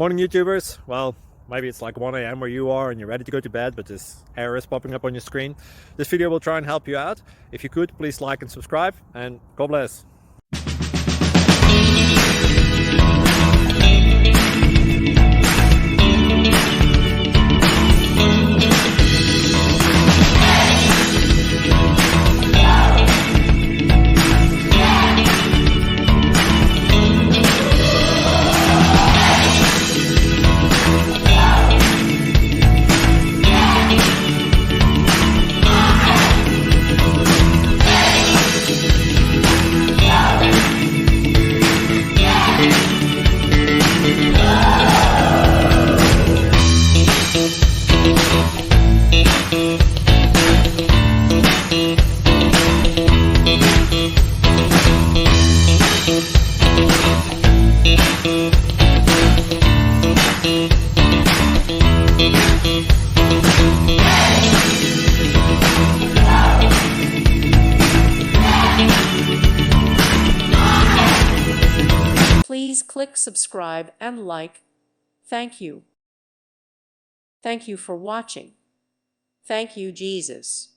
Morning YouTubers. Well, maybe it's like 1 a.m. where you are and you're ready to go to bed, but this error is popping up on your screen. This video will try and help you out. If you could, please like and subscribe, and God bless. Please click subscribe and like. Thank you. Thank you for watching. Thank you, Jesus.